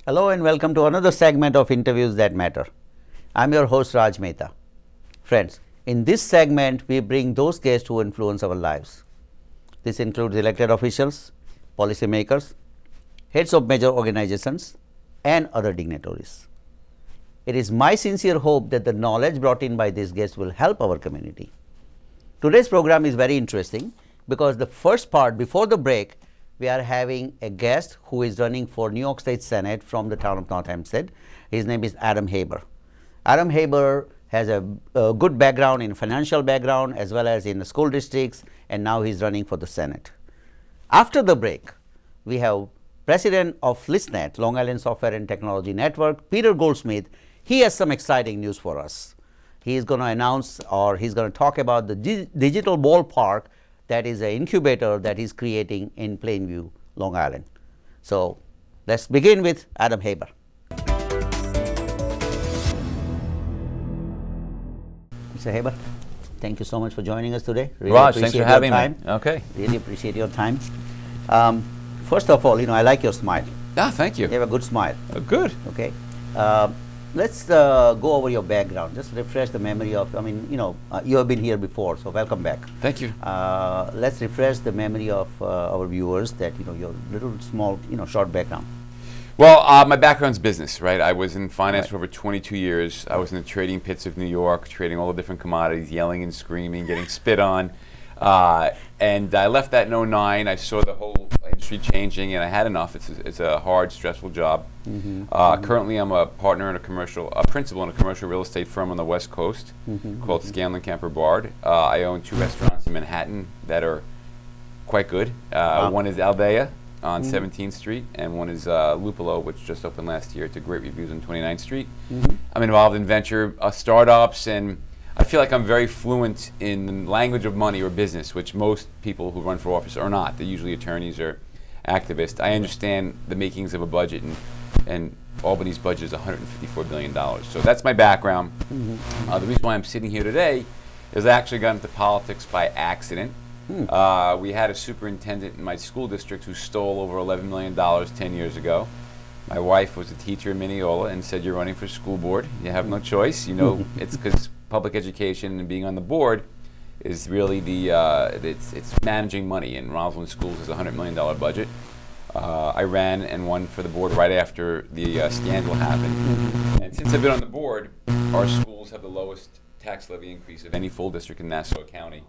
Hello and welcome to another segment of Interviews That Matter. I'm your host Raj Mehta. Friends, in this segment we bring those guests who influence our lives. This includes elected officials, policymakers, heads of major organizations and other dignitaries. It is my sincere hope that the knowledge brought in by these guests will help our community. Today's program is very interesting because the first part, before the break, we are having a guest who is running for New York State Senate from the town of North Hempstead. His name is Adam Haber. Adam Haber has a good background in financial background as well as in the school districts, and now he's running for the Senate. After the break, we have President of ListNet, Long Island Software and Technology Network, Peter Goldsmith. He has some exciting news for us. He is going to announce, or he's going to talk about the digital ballpark that is an incubator that he's creating in Plainview, Long Island. So let's begin with Adam Haber. Mr. Haber, thank you so much for joining us today. Really Raj, thanks for having me. Okay. Really appreciate your time. First of all, I like your smile. Ah, thank you. You have a good smile. Good. Okay. Let's go over your background. Just refresh the memory of, you have been here before, so welcome back. Thank you. Let's refresh the memory of our viewers that, your little small, short background. Well, my background's business, right? I was in finance for over 22 years. I was in the trading pits of New York, trading all the different commodities, yelling and screaming, getting spit on. And I left that in 2009. I saw the whole industry changing, and I had enough. It's a hard, stressful job. Currently, I'm a partner in a principal in a commercial real estate firm on the West Coast called Scanlon Camper Bard. I own 2 restaurants in Manhattan that are quite good. One is Aldea on 17th Street, and one is Lupolo, which just opened last year to great reviews on 29th Street. I'm involved in venture startups, and I feel like I'm very fluent in the language of money or business, which most people who run for office are not. They're usually attorneys or activists. I understand the makings of a budget, and Albany's budget is $154 billion. So that's my background. The reason why I'm sitting here today is I actually got into politics by accident. We had a superintendent in my school district who stole over $11 million 10 years ago. My wife was a teacher in Mineola and said, "You're running for school board. You have no choice." It's because public education and being on the board is really it's managing money, and Roslyn Schools is a $100 million budget. I ran and won for the board right after the scandal happened. And since I've been on the board, our schools have the lowest tax levy increase of any full district in Nassau County.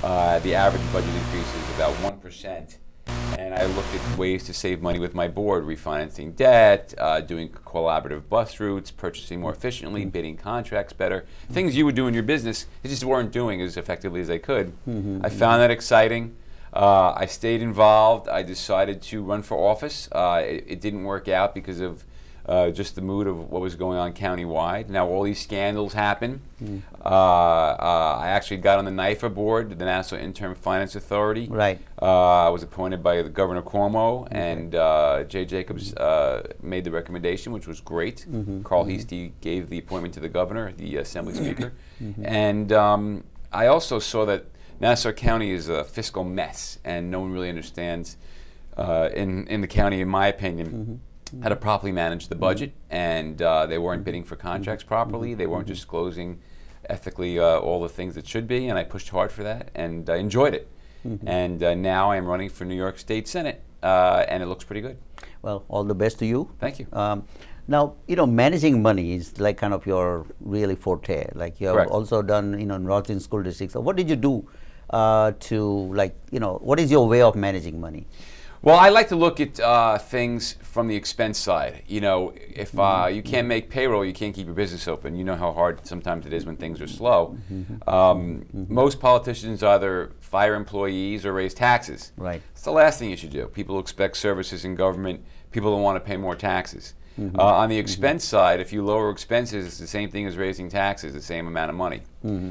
The average budget increase is about 1%. And I looked at ways to save money with my board, refinancing debt, doing collaborative bus routes, purchasing more efficiently, bidding contracts better, things you would do in your business, they just weren't doing as effectively as I could. I found that exciting. I stayed involved. I decided to run for office. It didn't work out because of just the mood of what was going on countywide. Now all these scandals happen. I actually got on the NIFA board, the Nassau Interim Finance Authority. Right. I was appointed by the Governor Cuomo, and Jay Jacobs made the recommendation, which was great. Carl Heastie gave the appointment to the governor, the Assembly Speaker. And I also saw that Nassau County is a fiscal mess, and no one really understands in the county, in my opinion, how to properly manage the budget, and they weren't bidding for contracts properly. They weren't disclosing ethically all the things that should be, and I pushed hard for that, and I enjoyed it. And now I'm running for New York State Senate, and it looks pretty good. Well, all the best to you. Thank you. Now, managing money is like kind of your really forte. Like you have Correct. also done, in Roslyn School District. So what did you do what is your way of managing money? Well, I like to look at things from the expense side. If you can't make payroll, you can't keep your business open. You know how hard sometimes it is when things are slow. Most politicians either fire employees or raise taxes. Right. It's the last thing you should do. People expect services in government. People don't want to pay more taxes. On the expense side, if you lower expenses, it's the same thing as raising taxes, the same amount of money.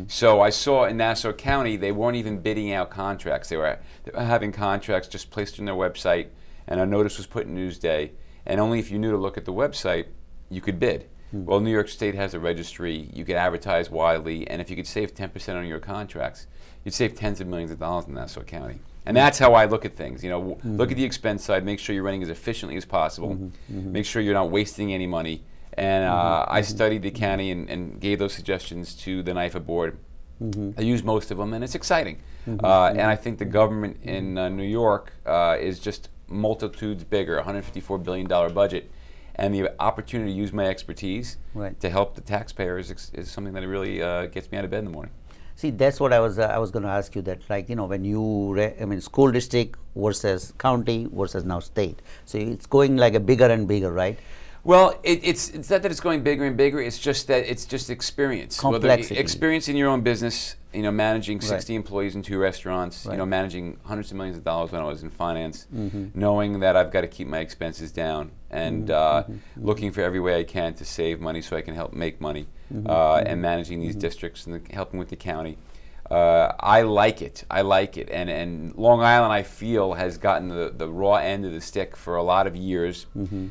So I saw in Nassau County, they weren't even bidding out contracts. They were having contracts just placed on their website, and a notice was put in Newsday, and only if you knew to look at the website, you could bid. Well, New York State has a registry. You could advertise widely, and if you could save 10% on your contracts, you'd save tens of millions of dollars in Nassau County. And that's how I look at things. You know, look at the expense side. Make sure you're running as efficiently as possible. Make sure you're not wasting any money. And I studied the county and gave those suggestions to the NYFA board. I use most of them, and it's exciting. And I think the government in New York is just multitudes bigger, $154 billion budget. And the opportunity to use my expertise to help the taxpayers is something that really gets me out of bed in the morning. See, that's what I was going to ask you, that, like, you know, when you, I mean, school district versus county versus now state. So it's going like a bigger and bigger, right? Well, it's not that it's going bigger and bigger. It's just that it's just experience. Complexity. Experience in your own business. You know, managing 60 employees in 2 restaurants. You know, managing hundreds of millions of dollars when I was in finance. Knowing that I've got to keep my expenses down and looking for every way I can to save money so I can help make money. And managing these districts and helping with the county. I like it. I like it. And Long Island, I feel, has gotten the raw end of the stick for a lot of years.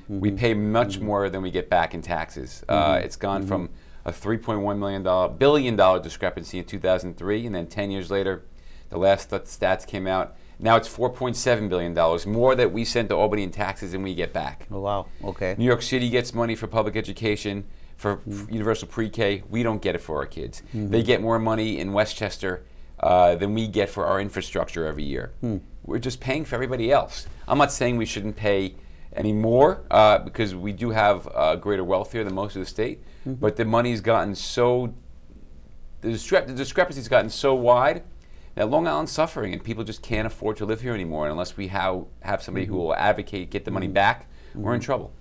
We pay much more than we get back in taxes. It's gone from a $3.1 billion discrepancy in 2003, and then 10 years later, the last stats came out. Now it's $4.7 billion, more that we send to Albany in taxes than we get back. Oh, wow. Okay. New York City gets money for public education, for universal pre-K. We don't get it for our kids. They get more money in Westchester than we get for our infrastructure every year. We're just paying for everybody else. I'm not saying we shouldn't pay any more because we do have greater wealth here than most of the state, but the money's gotten so, the discrepancy's gotten so wide that Long Island's suffering, and people just can't afford to live here anymore. And unless we have somebody who will advocate, get the money back, we're in trouble.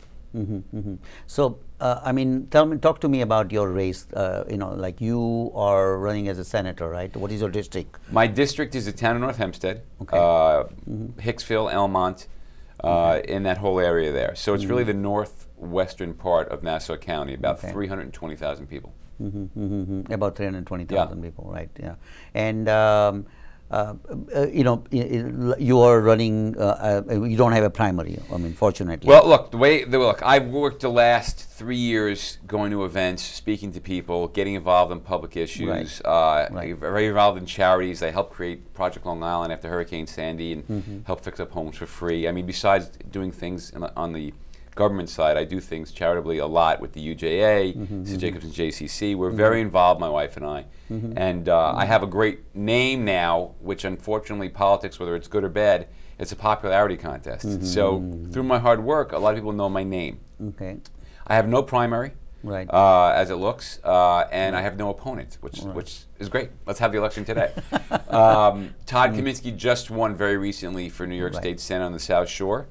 So, I mean, talk to me about your race. You know, like, you are running as a senator, right? What is your district? My district is the town of North Hempstead, Hicksville, Elmont, in that whole area there. So it's really the northwestern part of Nassau County, about 320,000 people. About 320,000 people, right? Yeah. And you know, you are running. You don't have a primary. I mean, fortunately. Well, look, I've worked the last 3 years going to events, speaking to people, getting involved in public issues. Very involved in charities. I helped create Project Long Island after Hurricane Sandy and helped fix up homes for free. I mean, besides doing things on the government side, I do things charitably a lot with the UJA, St. Jacobs and JCC. We're very involved, my wife and I. And I have a great name now, which unfortunately politics, whether it's good or bad, it's a popularity contest. So through my hard work, a lot of people know my name. I have no primary, as it looks, and I have no opponent, which is great. Let's have the election today. Todd Kaminsky just won very recently for New York State Senate on the South Shore.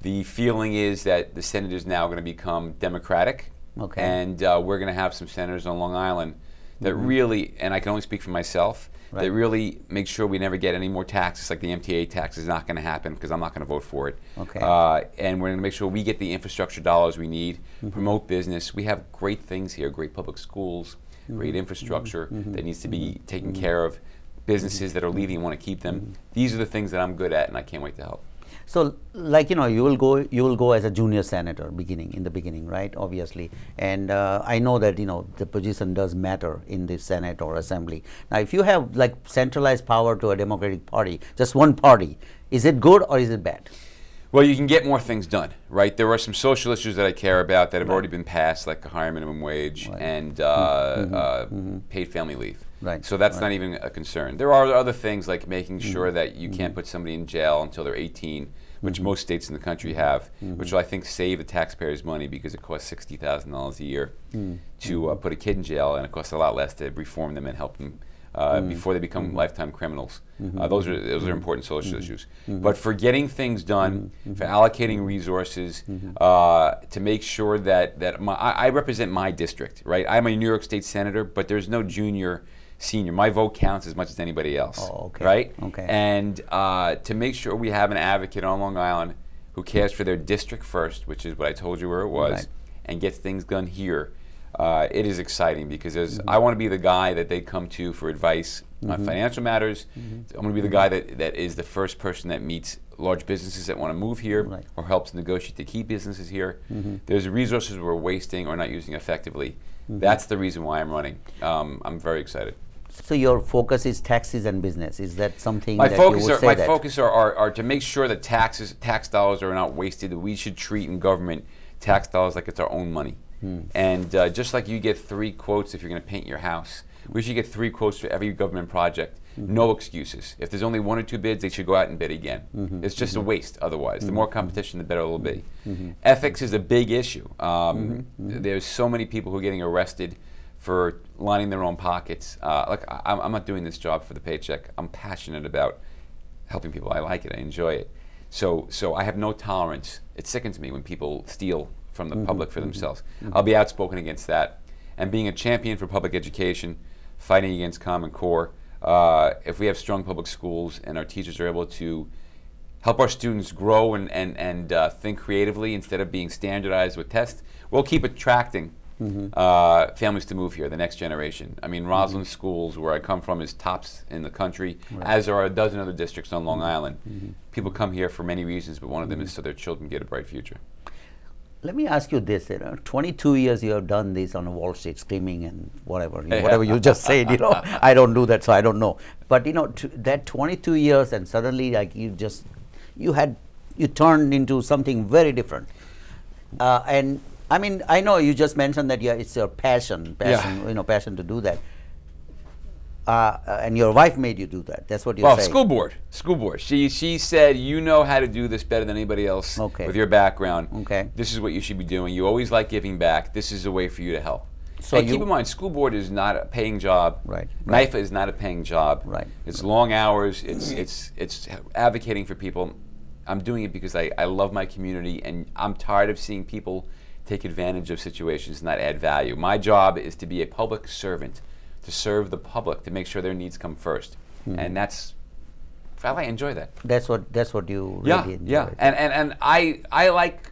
The feeling is that the Senate is now going to become Democratic, and we're going to have some senators on Long Island that really, and I can only speak for myself, that really make sure we never get any more taxes, like the MTA tax is not going to happen because I'm not going to vote for it. And we're going to make sure we get the infrastructure dollars we need, promote business. We have great things here, great public schools, great infrastructure that needs to be taken care of, businesses that are leaving and want to keep them. These are the things that I'm good at, and I can't wait to help. So, like, you know, you will go as a junior senator in the beginning, right? Obviously, and I know that, you know, the position does matter in the Senate or Assembly. Now, if you have like centralized power to a Democratic Party, just one party, is it good or is it bad? Well, you can get more things done, right? There are some social issues that I care about that have already been passed, like a higher minimum wage and paid family leave. So that's not even a concern. There are other things like making sure that you can't put somebody in jail until they're 18, which most states in the country have, which will, I think, save the taxpayers money because it costs $60,000 a year to put a kid in jail, and it costs a lot less to reform them and help them before they become lifetime criminals. Those are important social issues. But for getting things done, for allocating resources, to make sure that I represent my district, right? I'm a New York State senator, but there's no junior, senior. My vote counts as much as anybody else, right? And to make sure we have an advocate on Long Island who cares for their district first, which is what I told you where it was, and gets things done here. It is exciting because I want to be the guy that they come to for advice on financial matters. I'm going to be the guy that is the first person that meets large businesses that want to move here, Right. or helps negotiate to keep businesses here. There's resources we're wasting or not using effectively. That's the reason why I'm running. I'm very excited. So your focus is taxes and business. Is that something My that focus you would are say my that? focus are to make sure that tax dollars are not wasted. That we should treat in government tax dollars like it's our own money. And just like you get 3 quotes if you're going to paint your house, we should get 3 quotes for every government project. No excuses. If there's only 1 or 2 bids, they should go out and bid again. It's just a waste otherwise. The more competition, the better it will be. Ethics is a big issue. There's so many people who are getting arrested for lining their own pockets. Like I'm not doing this job for the paycheck. I'm passionate about helping people. I like it. I enjoy it. So I have no tolerance. It sickens me when people steal from the public for themselves. I'll be outspoken against that. And being a champion for public education, fighting against Common Core, if we have strong public schools and our teachers are able to help our students grow and think creatively instead of being standardized with tests, we'll keep attracting families to move here, the next generation. I mean, Roslyn Schools, where I come from, is tops in the country, as are a dozen other districts on Long Island. People come here for many reasons, but one of them is so their children get a bright future. Let me ask you this: 22 years you have done this on Wall Street, screaming and whatever, whatever you just said. I don't do that, so I don't know. But that 22 years, and suddenly, like you turned into something very different. And I mean, I know you just mentioned that it's your passion, passion to do that. And your wife made you do that. That's what you're saying. School board. She said, you know how to do this better than anybody else with your background. Okay. This is what you should be doing. You always like giving back. This is a way for you to help. So and keep in mind, school board is not a paying job. Right. NIFA is not a paying job. Right. It's long hours. It's advocating for people. I'm doing it because I love my community, and I'm tired of seeing people take advantage of situations and not add value. My job is to be a public servant, to serve the public, to make sure their needs come first, and I enjoy that. That's what you really enjoy. Yeah. And I like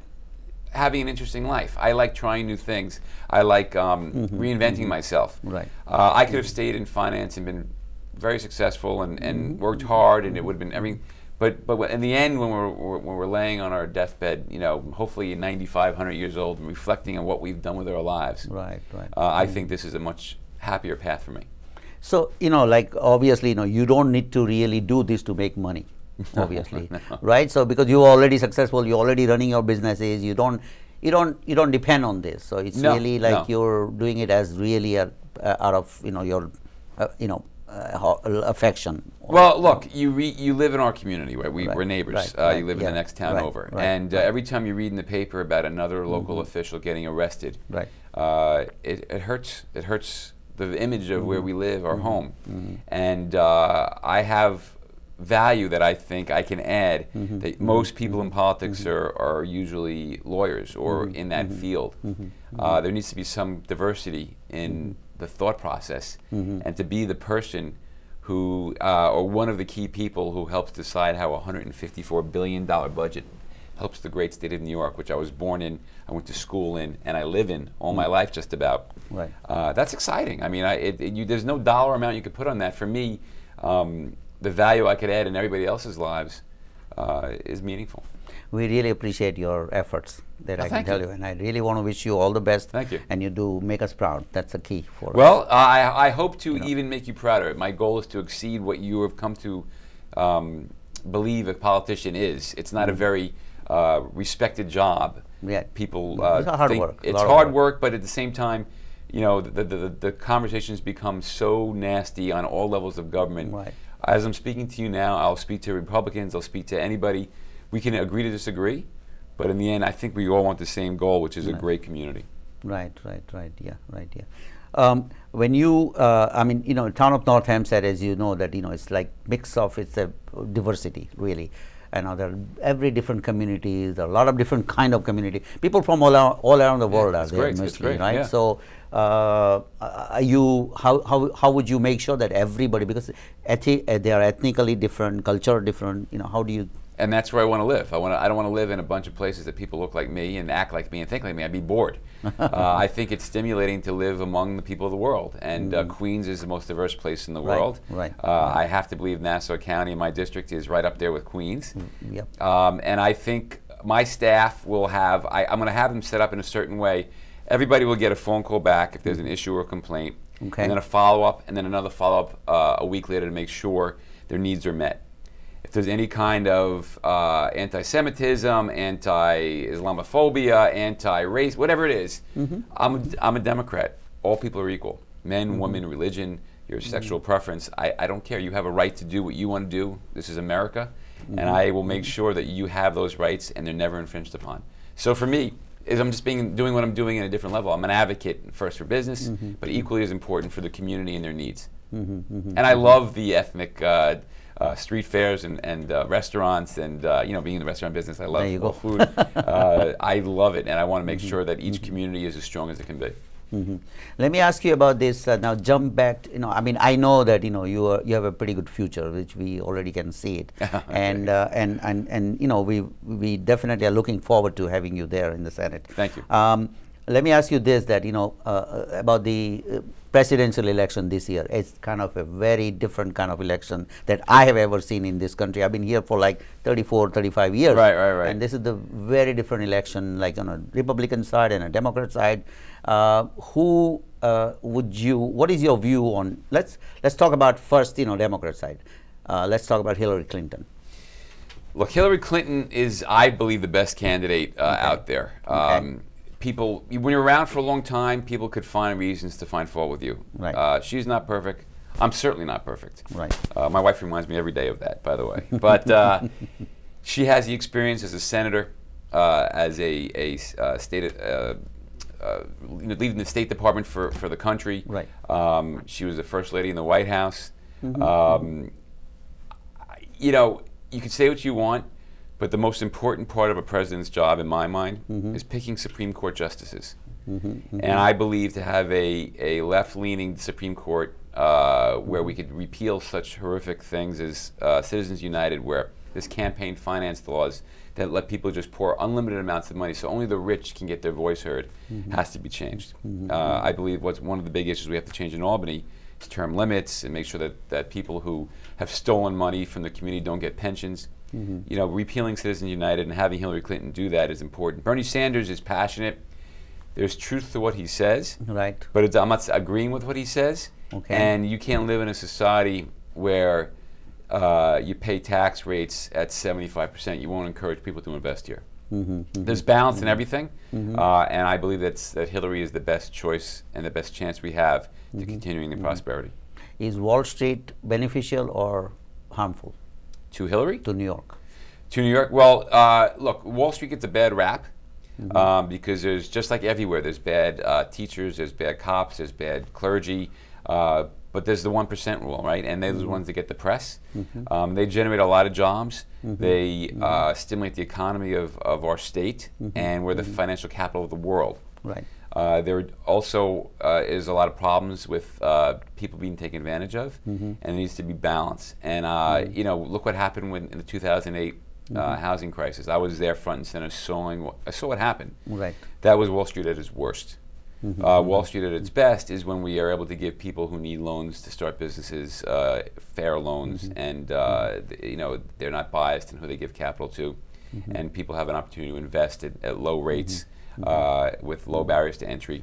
having an interesting life. I like trying new things. I like reinventing myself. Right. I could have stayed in finance and been very successful and worked hard, and it would have been everything. But in the end, when we're laying on our deathbed, hopefully 95, 100 years old, and reflecting on what we've done with our lives, I think this is a much happier path for me. So like obviously, you don't need to really do this to make money, obviously, right? So because you're already successful, you're already running your businesses, you don't depend on this. So it's really like you're doing it as really out of your affection. Well, look, you live in our community, right? We're neighbors. You live in the next town over, and every time you read in the paper about another local official getting arrested, it hurts. It hurts the image of where we live, our home, and I have value that I think I can add that most people in politics are usually lawyers or in that field. There needs to be some diversity in the thought process, and to be the person who, or one of the key people who helps decide how a $154 billion budget helps the great state of New York, which I was born in, I went to school in, and I live in all my life just about. Right. That's exciting. I mean, there's no dollar amount you could put on that. For me, the value I could add in everybody else's lives is meaningful. We really appreciate your efforts, that I can tell you, and I really want to wish you all the best. Thank you. And you do make us proud. That's the key for us. Well, I hope to even make you prouder. My goal is to exceed what you have come to believe a politician is. It's not a very respected job. Yeah. People it's hard work. It's hard work, but at the same time, the conversations become so nasty on all levels of government. Right. As I'm speaking to you now, I'll speak to Republicans, I'll speak to anybody. We can agree to disagree, but in the end, I think we all want the same goal, which is a great community. Right. When you, town of North Hempstead, as you know, that it's like it's a diversity really, and there are every different communities, there are a lot of different kind of community. People from all around the world are there mostly, right? Yeah. So, how would you make sure that everybody, because they are ethnically different, culture different, how do you? And that's where I want to live. I don't want to live in a bunch of places that people look like me and act like me and think like me. I'd be bored. I think it's stimulating to live among the people of the world. And Queens is the most diverse place in the world. Right. I have to believe Nassau County, my district, is right up there with Queens. Yep. And I think my staff will have, I'm going to have them set up in a certain way. Everybody will get a phone call back if there's an issue or a complaint. Okay. And then a follow-up, and then another follow-up a week later to make sure their needs are met. If there's any kind of anti-Semitism, anti-Islamophobia, anti-race, whatever it is, I'm a Democrat. All people are equal. Men, women, religion, your sexual preference. I don't care. You have a right to do what you want to do. This is America. And I will make sure that you have those rights and they're never infringed upon. So for me, I'm just doing what I'm doing at a different level. I'm an advocate first for business, but equally as important for the community and their needs. And I love the ethnic street fairs and restaurants and being in the restaurant business. I love food. I love it, and I want to make sure that each community is as strong as it can be. Let me ask you about this. Now jump back. I mean, I know that you have a pretty good future, which we already can see it, and we definitely are looking forward to having you there in the Senate. Thank you. Let me ask you this: that about the presidential election this year. It's kind of a very different kind of election that I have ever seen in this country. I've been here for like 34, 35 years. Right. And this is the very different election, like on a Republican side and a Democrat side. What is your view on, let's talk about first, Democrat side. Let's talk about Hillary Clinton. Look, Hillary Clinton is, I believe, the best candidate out there. People, when you're around for a long time, people could find reasons to find fault with you. Right. She's not perfect. I'm certainly not perfect. Right. My wife reminds me every day of that, by the way. But she has the experience as a senator, as a state, leading the State Department for the country. Right. She was the first lady in the White House. You can say what you want, but the most important part of a president's job, in my mind, is picking Supreme Court justices. And I believe to have a left-leaning Supreme Court where we could repeal such horrific things as Citizens United, where there's campaign finance laws that let people just pour unlimited amounts of money so only the rich can get their voice heard, has to be changed. I believe one of the big issues we have to change in Albany is term limits and make sure that people who have stolen money from the community don't get pensions. Repealing Citizens United and having Hillary Clinton do that is important. Bernie Sanders is passionate. There's truth to what he says. Right. But I'm not agreeing with what he says. Okay. And you can't live in a society where you pay tax rates at 75%. You won't encourage people to invest here. There's balance in everything. And I believe that Hillary is the best choice and the best chance we have to continuing the prosperity. Is Wall Street beneficial or harmful? To Hillary? To New York. To New York? Well, look, Wall Street gets a bad rap because there's, just like everywhere, there's bad teachers, there's bad cops, there's bad clergy, but there's the 1% rule, right? And they're the ones that get the press. They generate a lot of jobs. They stimulate the economy of our state, and we're the financial capital of the world. Right. There also is a lot of problems with people being taken advantage of, and there needs to be balance. And look what happened in the 2008 housing crisis. I was there front and center, I saw what happened. Right. That was Wall Street at its worst. Wall Street at its best is when we are able to give people who need loans to start businesses fair loans, and they're not biased in who they give capital to, and people have an opportunity to invest at low rates. With low barriers to entry.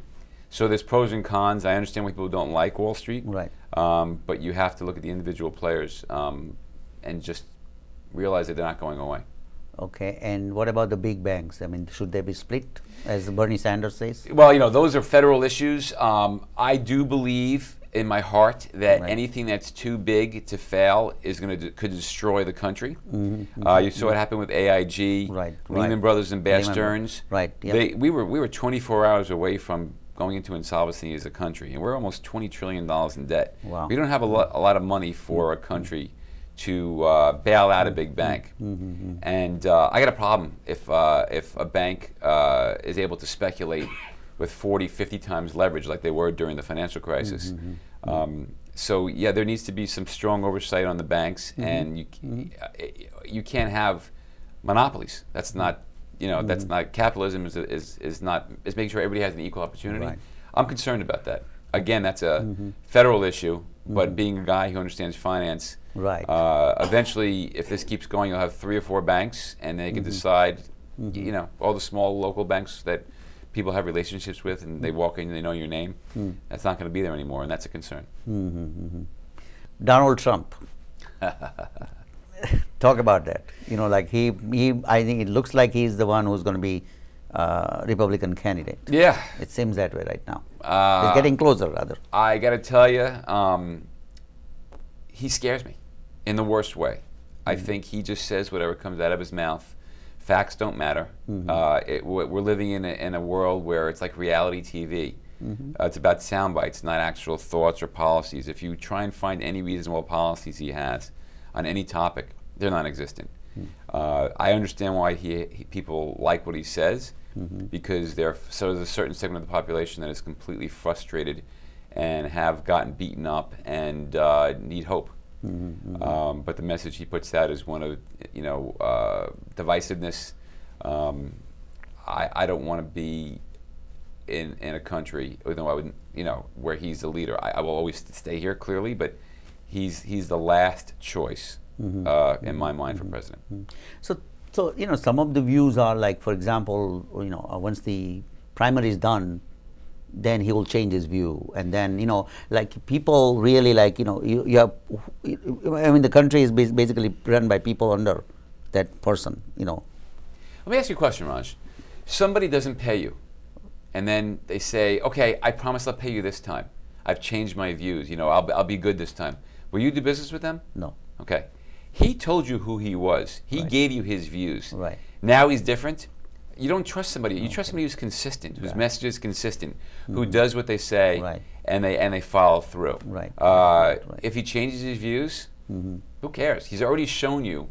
So there's pros and cons. I understand why people don't like Wall Street, right? But you have to look at the individual players and just realize that they're not going away. Okay, and what about the big banks? I mean, should they be split, as Bernie Sanders says? Well, those are federal issues. I do believe in my heart that anything that's too big to fail is could destroy the country. You saw what happened with AIG, Lehman Brothers and Bear Stearns. Right. Yep. We were 24 hours away from going into insolvency as a country, and we're almost $20 trillion in debt. Wow. We don't have a lot of money for a country to bail out a big bank. And I got a problem if a bank is able to speculate with 40, 50 times leverage like they were during the financial crisis. So yeah, there needs to be some strong oversight on the banks, and you can't have monopolies. That's not, that's not capitalism. Is making sure everybody has an equal opportunity. Right. I'm concerned about that. Again, that's a federal issue, but being a guy who understands finance, Right. Eventually, if this keeps going, you'll have 3 or 4 banks, and they can decide, all the small local banks that people have relationships with, and they walk in and they know your name. That's not going to be there anymore, and that's a concern. Donald Trump. Talk about that. Like he, I think it looks like he's the one who's going to be Republican candidate. Yeah. It seems that way right now. It's getting closer, rather. I got to tell you, he scares me in the worst way. I think he just says whatever comes out of his mouth. Facts don't matter. We're living in a world where it's like reality TV. It's about sound bites, not actual thoughts or policies. If you try and find any reasonable policies he has on any topic, they're non-existent. I understand why people like what he says, because there's a certain segment of the population that is completely frustrated and have gotten beaten up and need hope. But the message he puts out is one of divisiveness. I don't want to be in a country, though I would, where he's the leader. I will always stay here, clearly, but he's the last choice in my mind for president. So some of the views are like, for example, once the primary is done, then he will change his view, and then like people really like you have. I mean, the country is basically run by people under that person. Let me ask you a question, Raj. Somebody doesn't pay you, and then they say, "Okay, I promise I'll pay you this time. I've changed my views. I'll be good this time." Will you do business with them? No. Okay. He told you who he was. He Right. gave you his views. Right. Now he's different. You don't trust somebody. You trust somebody who's consistent, whose message is consistent, who does what they say, Right. and they follow through. Right. If he changes his views, who cares? He's already shown you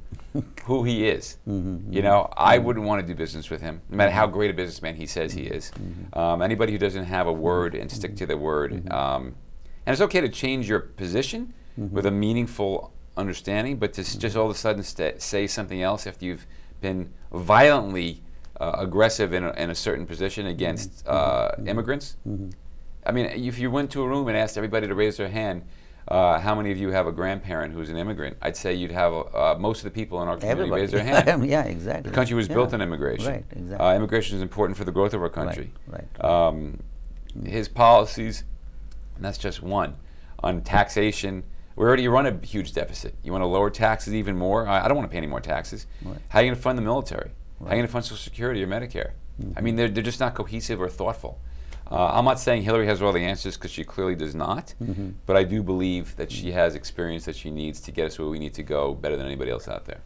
who he is. I wouldn't want to do business with him, no matter how great a businessman he says he is. Anybody who doesn't have a word and stick to the word. And it's okay to change your position with a meaningful understanding, but to just all of a sudden say something else after you've been violently aggressive in a certain position against immigrants. I mean, if you went to a room and asked everybody to raise their hand, how many of you have a grandparent who's an immigrant? I'd say you'd have most of the people in our community raise their hand. Yeah, exactly. The country was built on immigration. Right, exactly. Immigration is important for the growth of our country. Right. His policies, and that's just one, on taxation. We already run a huge deficit. You want to lower taxes even more? I don't want to pay any more taxes. Right. How are you going to fund the military? How are you going to fund Social Security or Medicare? I mean, they're just not cohesive or thoughtful. I'm not saying Hillary has all the answers, because she clearly does not, but I do believe that she has experience that she needs to get us where we need to go better than anybody else out there.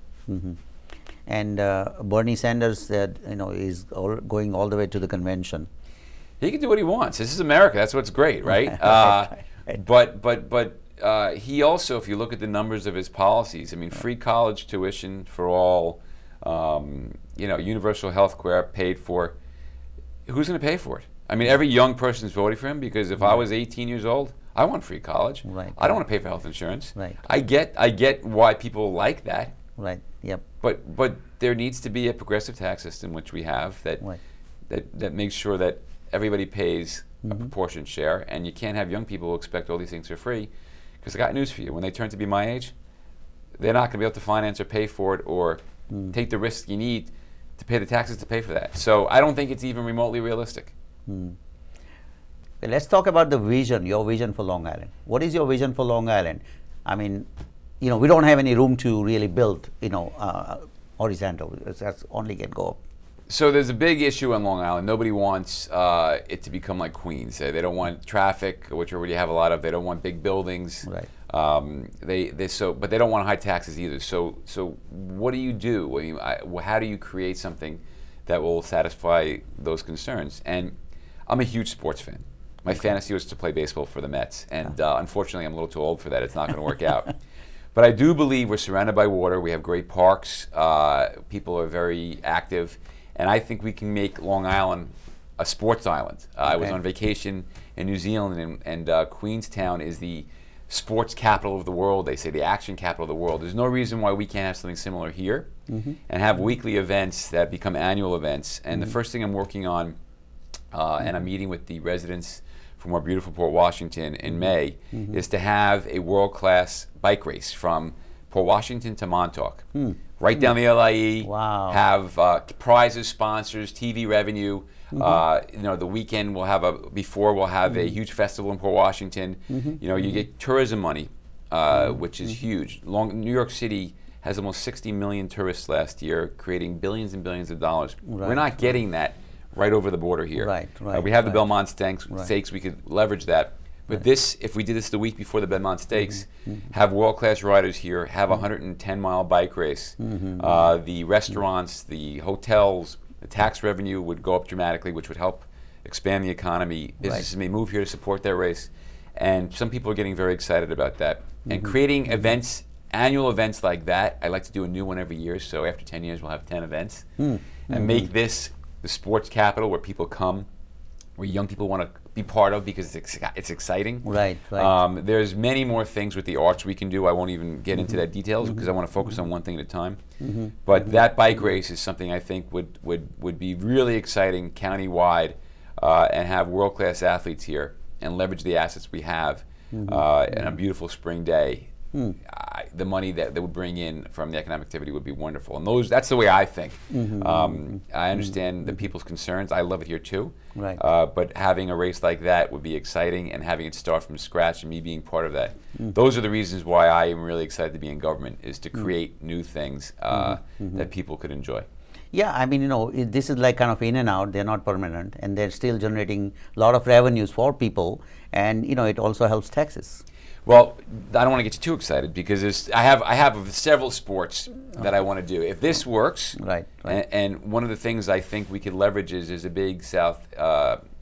And Bernie Sanders said, is going all the way to the convention. He can do what he wants. This is America. That's what's great, right? Right. But he also, if you look at the numbers of his policies, I mean, free college tuition for all, universal health care paid for. Who's going to pay for it? I mean, every young person is voting for him, because if I was 18 years old, I want free college. Right. I don't want to pay for health insurance. Right. I get why people like that. Right. Yep. But there needs to be a progressive tax system, which we have, that makes sure that everybody pays a proportionate share, and you can't have young people who expect all these things for free, because I got news for you. When they turn to be my age, they're not going to be able to finance or pay for it or take the risk you need to pay the taxes to pay for that. So I don't think it's even remotely realistic. Let's talk about the vision, your vision for Long Island. What is your vision for Long Island? I mean, we don't have any room to really build, horizontal. That's only can go up. So there's a big issue on Long Island. Nobody wants it to become like Queens. They don't want traffic, which we already have a lot of. They don't want big buildings. Right. But they don't want high taxes either. So what do you do? How do you create something that will satisfy those concerns? And I'm a huge sports fan. My fantasy was to play baseball for the Mets, and unfortunately, I'm a little too old for that. It's not going to work out. But I do believe we're surrounded by water. We have great parks. People are very active. And I think we can make Long Island a sports island. I was on vacation in New Zealand, and Queenstown is the sports capital of the world. They say the action capital of the world. There's no reason why we can't have something similar here and have weekly events that become annual events. And the first thing I'm working on, and I'm meeting with the residents from our beautiful Port Washington in May, is to have a world-class bike race from Port Washington to Montauk. Right down the LIE, have prizes, sponsors, TV revenue. You know, the weekend we'll have a huge festival in Port Washington. You know, you get tourism money, which is huge. New York City has almost 60 million tourists last year, creating billions and billions of dollars. We're not getting that right over the border here. We have the Belmont Stakes, we could leverage that. But this, if we did this the week before the Belmont Stakes, have world-class riders here, have a 110-mile bike race, the restaurants, the hotels, the tax revenue would go up dramatically, which would help expand the economy. Businesses may move here to support that race. And some people are getting very excited about that. And creating events, annual events like that, I like to do a new one every year. So after 10 years, we'll have 10 events. And make this the sports capital where people come, where young people want to be part of because it's exciting. There's many more things with the arts we can do. I won't even get into that details because I want to focus on one thing at a time. But that bike race is something I think would be really exciting countywide, and have world-class athletes here and leverage the assets we have, and a beautiful spring day. The money that would bring in from the economic activity would be wonderful. And that's the way I think. I understand the people's concerns. I love it here too. But having a race like that would be exciting, and having it start from scratch and me being part of that. Those are the reasons why I am really excited to be in government, is to create new things that people could enjoy. Yeah, I mean, you know, this is like kind of in and out. They're not permanent, and they're still generating a lot of revenues for people, and you know, it also helps taxes. Well, I don't want to get you too excited because I have several sports that I want to do. If this works, and one of the things I think we could leverage is a big South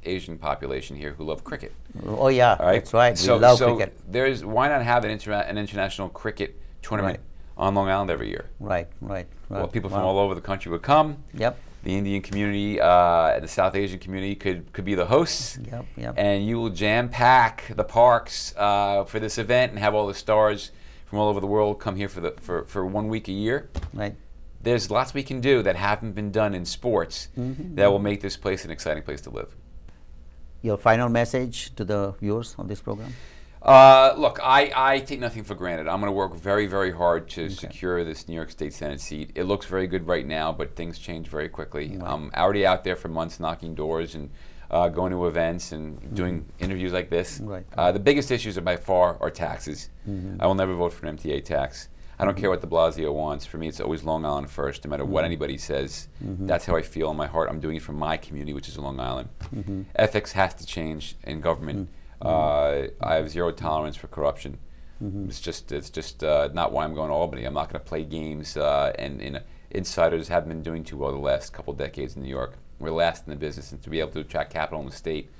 Asian population here who love cricket. Oh yeah, that's right. We love cricket. Why not have an international cricket tournament on Long Island every year? Well, people from all over the country would come. The Indian community, the South Asian community could be the hosts, and you will jam-pack the parks for this event and have all the stars from all over the world come here for 1 week a year. There's lots we can do that haven't been done in sports that will make this place an exciting place to live. Your final message to the viewers of this program? Look, I take nothing for granted. I'm going to work very, very hard to secure this New York State Senate seat. It looks very good right now, but things change very quickly. I'm already out there for months knocking doors and going to events and doing interviews like this. The biggest issues by far are taxes. I will never vote for an MTA tax. I don't care what de Blasio wants. For me, it's always Long Island first, no matter what anybody says. That's how I feel in my heart. I'm doing it for my community, which is Long Island. Ethics has to change in government. I have zero tolerance for corruption. It's just not why I'm going to Albany. I'm not going to play games, and insiders haven't been doing too well the last couple of decades in New York. We're last in the business, and to be able to attract capital in the state,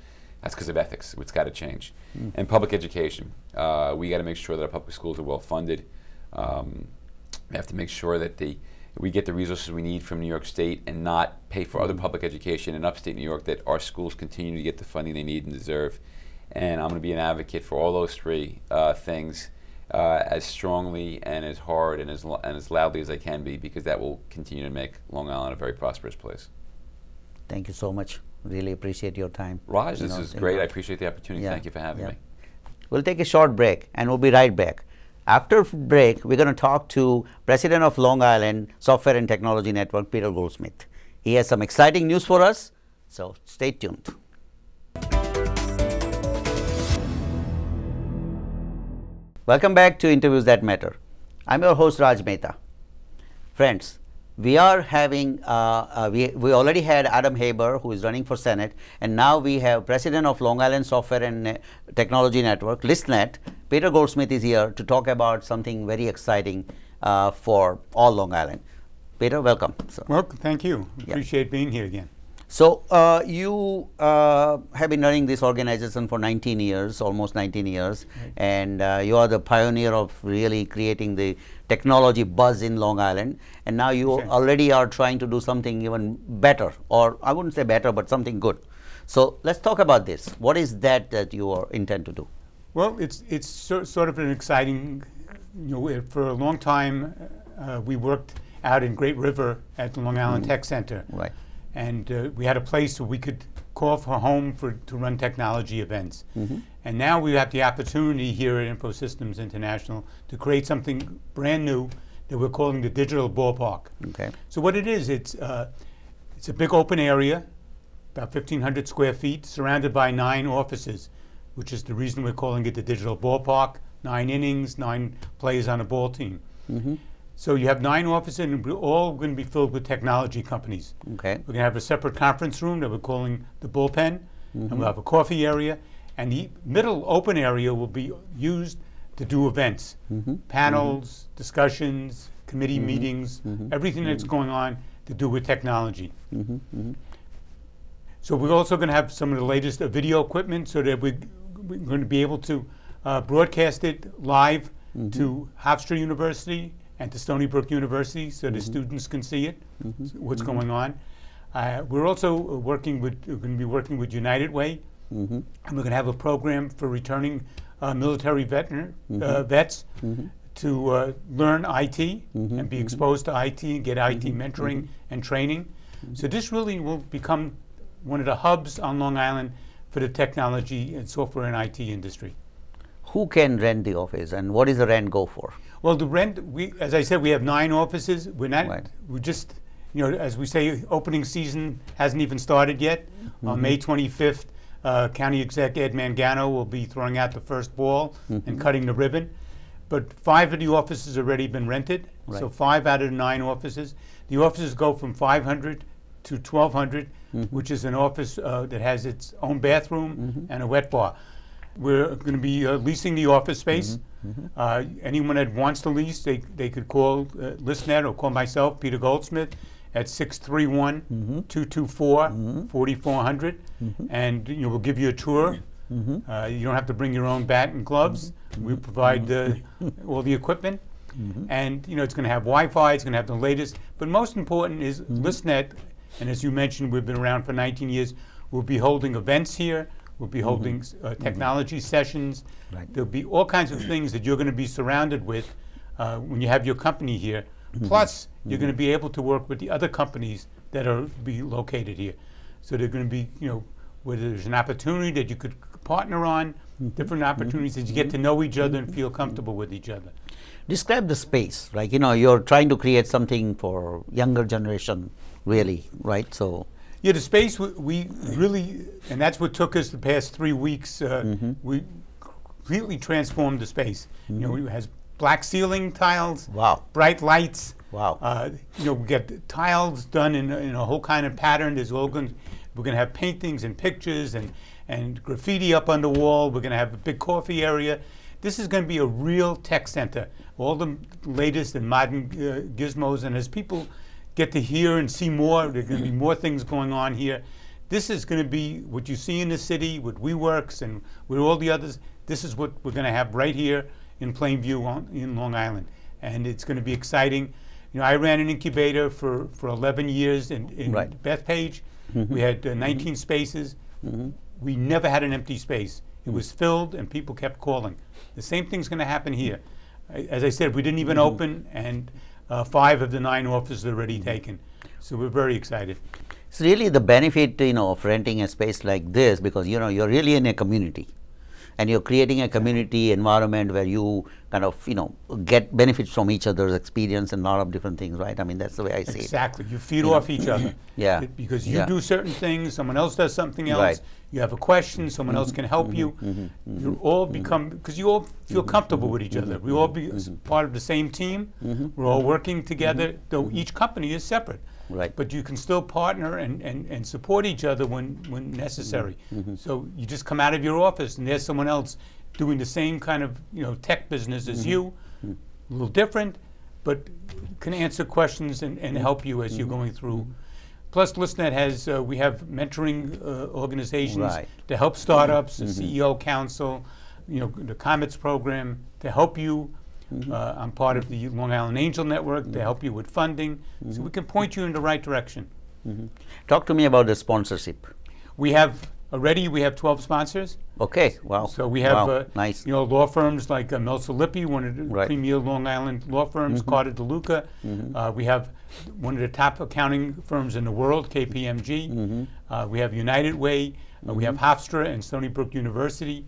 that's because of ethics. It's got to change. And public education. We got to make sure that our public schools are well funded. We have to make sure that we get the resources we need from New York State and not pay for other public education in upstate New York, that our schools continue to get the funding they need and deserve. And I'm going to be an advocate for all those three things as strongly and as hard and as loudly as I can be, because that will continue to make Long Island a very prosperous place. Thank you so much. Really appreciate your time. Raj, this is great. I appreciate the opportunity. Thank you for having me. We'll take a short break and we'll be right back. After break, we're going to talk to President of Long Island Software and Technology Network, Peter Goldsmith. He has some exciting news for us, so stay tuned. Welcome back to Interviews That Matter. I'm your host Raj Mehta. Friends, we are having, we already had Adam Haber, who is running for Senate, and now we have President of Long Island Software and Technology Network, ListNet. Peter Goldsmith is here to talk about something very exciting for all Long Island. Peter, welcome. Well, thank you. Appreciate being here again. So you have been running this organization for 19 years, almost 19 years, and you are the pioneer of really creating the technology buzz in Long Island, and now you already are trying to do something even better, or I wouldn't say better, but something good. So let's talk about this. What is that you intend to do? Well, it's sort of an exciting, for a long time we worked out in Great River at the Long Island Tech Center. Right. And we had a place where we could call for home to run technology events. And now we have the opportunity here at InfoSystems International to create something brand new that we're calling the Digital Ballpark. Okay. So what it is, it's a big open area, about 1,500 square feet, surrounded by 9 offices, which is the reason we're calling it the Digital Ballpark. 9 innings, 9 players on a ball team. So you have 9 offices, and we're all going to be filled with technology companies. Okay. We're going to have a separate conference room that we're calling the Bullpen, and we'll have a coffee area, and the middle open area will be used to do events, panels, discussions, committee meetings, everything that's going on to do with technology. So we're also going to have some of the latest video equipment so that we're going to be able to broadcast it live to Hofstra University and to Stony Brook University so the students can see it, what's going on. We're also we're going to be working with United Way, and we're going to have a program for returning military vets to learn IT and be exposed to IT and get IT mentoring and training. So this really will become one of the hubs on Long Island for the technology and software and IT industry. Who can rent the office, and what is the rent go for? Well, the rent, as I said, we have 9 offices. We're not, Right. we're just, as we say, opening season hasn't even started yet. On May 25th, County Exec Ed Mangano will be throwing out the first ball and cutting the ribbon. But 5 of the offices have already been rented. Right. So 5 out of the 9 offices. The offices go from 500 to 1,200, which is an office that has its own bathroom and a wet bar. We're going to be leasing the office space. Anyone that wants to lease, they could call ListNet or call myself, Peter Goldsmith, at 631-224-4400, and we'll give you a tour. You don't have to bring your own bat and gloves. We provide all the equipment, and it's going to have Wi-Fi. It's going to have the latest. But most important is ListNet, and as you mentioned, we've been around for 19 years. We'll be holding events here. We'll be holding technology sessions. Right. There'll be all kinds of things that you're going to be surrounded with when you have your company here. Plus, you're going to be able to work with the other companies that are be located here. So they're going to be, where there's an opportunity that you could partner on, different opportunities that you get to know each other and feel comfortable with each other. Describe the space, like you're trying to create something for younger generation, really, right? So. Yeah, the space we really, and that's what took us the past 3 weeks. We completely transformed the space. It has black ceiling tiles, Wow. bright lights. Wow. We get tiles done in a whole kind of pattern. We're going to have paintings and pictures and graffiti up on the wall. We're going to have a big coffee area. This is going to be a real tech center. All the latest and modern gizmos, and as people get to hear and see more, there are going to be more things going on here. This is going to be what you see in the city with WeWorks and with all the others. This is what we're going to have right here in Plainview in Long Island. And it's going to be exciting. I ran an incubator for 11 years in Right. Bethpage. We had 19 spaces. We never had an empty space. It was filled and people kept calling. The same thing's going to happen here. As I said, we didn't even open, and 5 of the 9 offices are already taken. So we're very excited. It's really the benefit, of renting a space like this, because you're really in a community, and you're creating a community environment where you kind of get benefits from each other's experience and a lot of different things, right? I mean, that's the way I see it. Exactly. You feed off each other. Yeah. Because you Yeah. do certain things, someone else does something else. Right. You have a question, someone else can help you. You all become, because you all feel comfortable with each other. We all be part of the same team. We're all working together, though each company is separate. Right. But you can still partner and support each other when necessary. So you just come out of your office and there's someone else doing the same kind of tech business as you, a little different, but can answer questions and help you as you're going through. Plus, ListNet has, we have mentoring organizations Right. to help startups, the CEO Council, the Comets program to help you. I'm part of the Long Island Angel Network to help you with funding, so we can point you in the right direction. Talk to me about the sponsorship. We have already we have 12 sponsors. Okay, wow. So we have wow. Nice. law firms like Meltzer Lippy, one of the Right. premier Long Island law firms, Carter DeLuca. We have one of the top accounting firms in the world, KPMG. We have United Way. We have Hofstra and Stony Brook University.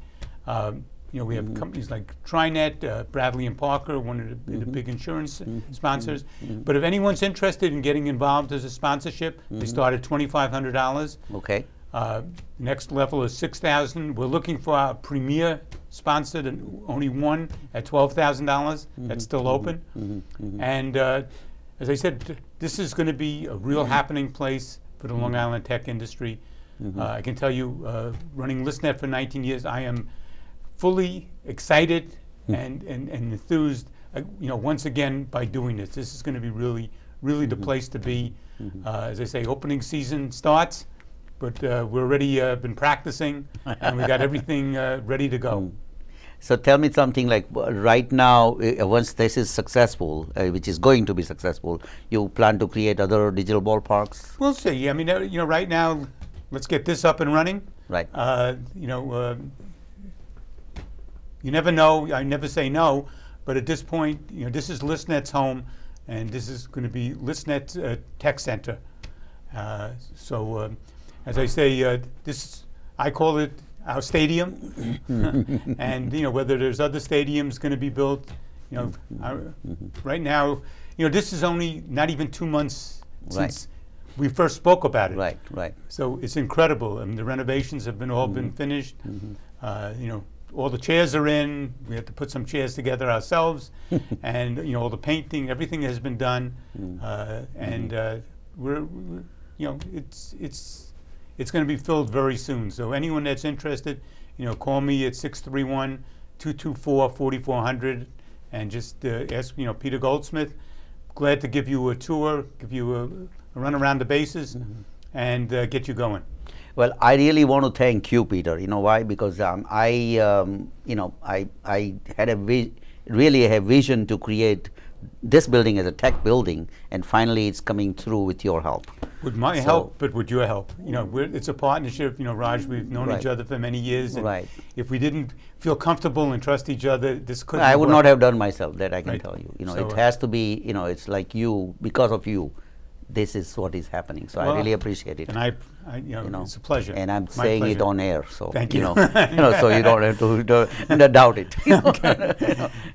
We have companies like Trinet, Bradley and Parker, one of the big insurance sponsors. But if anyone's interested in getting involved as a sponsorship, they start at $2,500. Okay. Next level is $6,000. We're looking for our premier sponsor, only one at $12,000. That's still open. And as I said, this is going to be a real happening place for the Long Island tech industry. I can tell you, running ListNet for 19 years, I am fully excited and enthused, once again by doing this. This is going to be really the place to be. As I say, opening season starts. But we're already been practicing, and we got everything ready to go. So tell me something like right now, once this is successful, which is going to be successful, you plan to create other digital ballparks? We'll see. I mean, right now, let's get this up and running. Right. You never know. I never say no. But at this point, this is ListNet's home, and this is going to be ListNet's tech center. As I say, I call it our stadium, and whether there's other stadiums going to be built, right now, this is only not even 2 months since we first spoke about it. Right, right. So it's incredible, and the renovations have all been finished. All the chairs are in. We had to put some chairs together ourselves, and all the painting, everything has been done, and we're it's going to be filled very soon. So anyone that's interested, call me at 631-224-4400 and just ask, Peter Goldsmith. Glad to give you a tour, give you a run around the bases, and get you going. Well, I really want to thank you, Peter. You know why? Because I had really a vision to create this building as a tech building, and finally it's coming through with your help. With my help, but with your help. It's a partnership. Raj, we've known each other for many years. And if we didn't feel comfortable and trust each other, this couldn't I would work. not have done myself, that I can tell you. So, it has to be, it's like you, because of you, this is what is happening. So I really appreciate it. And it's a pleasure. And I'm saying it on air, so thank you. So you don't have to doubt it.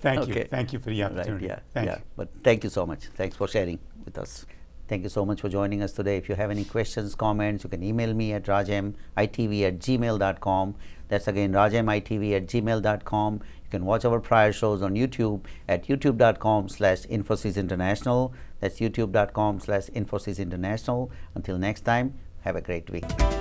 Thank you. Thank you for the opportunity. Thank you. But thank you so much. Thanks for sharing with us. Thank you so much for joining us today. If you have any questions, comments, you can email me at rajamitv@gmail.com. That's again rajamitv@gmail.com. You can watch our prior shows on YouTube at youtube.com/Infosys International. That's youtube.com/Infosys International. Until next time, have a great week.